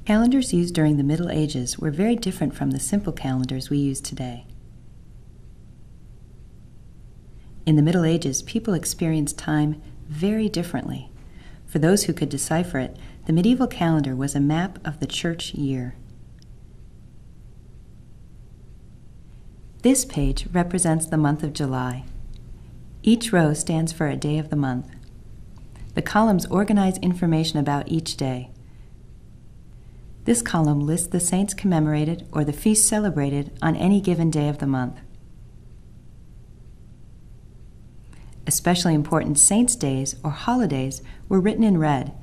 Calendars used during the Middle Ages were very different from the simple calendars we use today. In the Middle Ages, people experienced time very differently. For those who could decipher it, the medieval calendar was a map of the church year. This page represents the month of July. Each row stands for a day of the month. The columns organize information about each day. This column lists the saints commemorated or the feasts celebrated on any given day of the month. Especially important saints' days or holidays were written in red.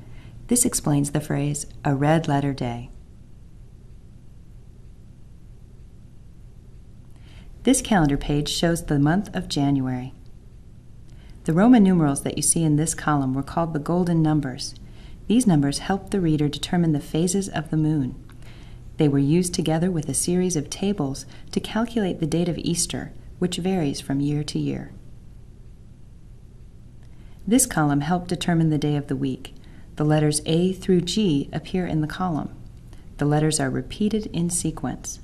This explains the phrase, a red letter day. This calendar page shows the month of January. The Roman numerals that you see in this column were called the golden numbers. These numbers helped the reader determine the phases of the moon. They were used together with a series of tables to calculate the date of Easter, which varies from year to year. This column helped determine the day of the week. The letters A through G appear in the column. The letters are repeated in sequence.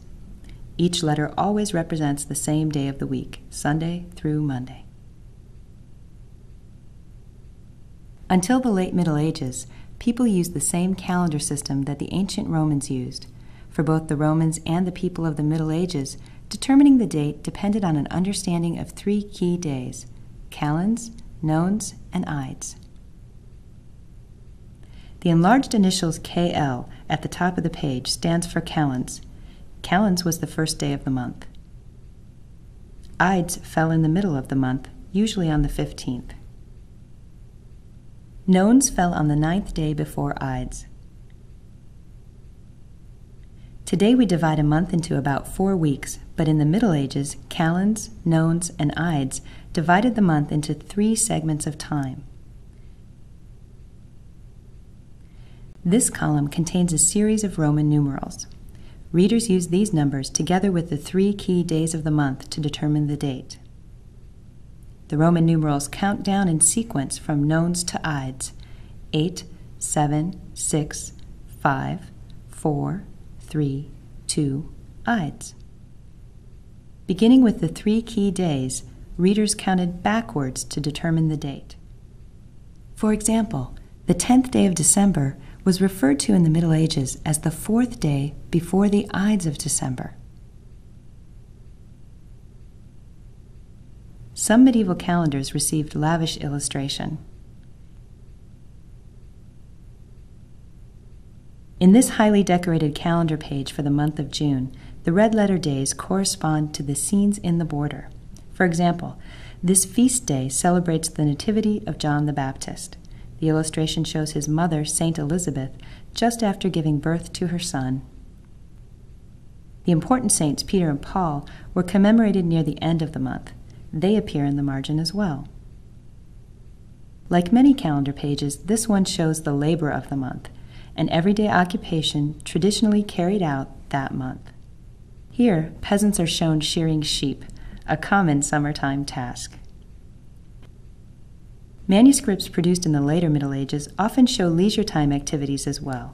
Each letter always represents the same day of the week, Sunday through Monday. Until the late Middle Ages, people used the same calendar system that the ancient Romans used. For both the Romans and the people of the Middle Ages, determining the date depended on an understanding of three key days: calends, nones, and ides. The enlarged initials KL at the top of the page stands for calends. Calends was the first day of the month. Ides fell in the middle of the month, usually on the 15th. Nones fell on the 9th day before Ides. Today we divide a month into about 4 weeks, but in the Middle Ages, calends, nones, and ides divided the month into 3 segments of time. This column contains a series of Roman numerals. Readers use these numbers together with the 3 key days of the month to determine the date. The Roman numerals count down in sequence from nones to ides: 8, 7, 6, 5, 4, 3, 2, ides. Beginning with the 3 key days, readers counted backwards to determine the date. For example, the 10th day of December was referred to in the Middle Ages as the 4th day before the Ides of December. Some medieval calendars received lavish illustration. In this highly decorated calendar page for the month of June, the red letter days correspond to the scenes in the border. For example, this feast day celebrates the Nativity of John the Baptist. The illustration shows his mother, Saint Elizabeth, just after giving birth to her son. The important saints Peter and Paul were commemorated near the end of the month. They appear in the margin as well. Like many calendar pages, this one shows the labor of the month, an everyday occupation traditionally carried out that month. Here, peasants are shown shearing sheep, a common summertime task. Manuscripts produced in the later Middle Ages often show leisure time activities as well.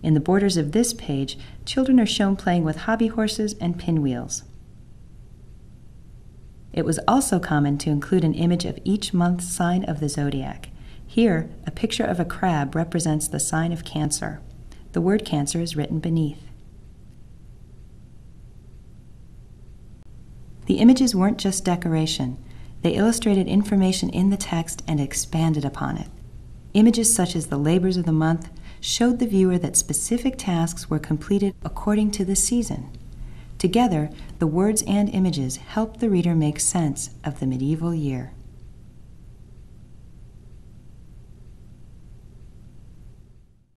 In the borders of this page, children are shown playing with hobby horses and pinwheels. It was also common to include an image of each month's sign of the zodiac. Here, a picture of a crab represents the sign of Cancer. The word Cancer is written beneath. The images weren't just decoration. They illustrated information in the text and expanded upon it. Images such as the labors of the month showed the viewer that specific tasks were completed according to the season. Together, the words and images helped the reader make sense of the medieval year.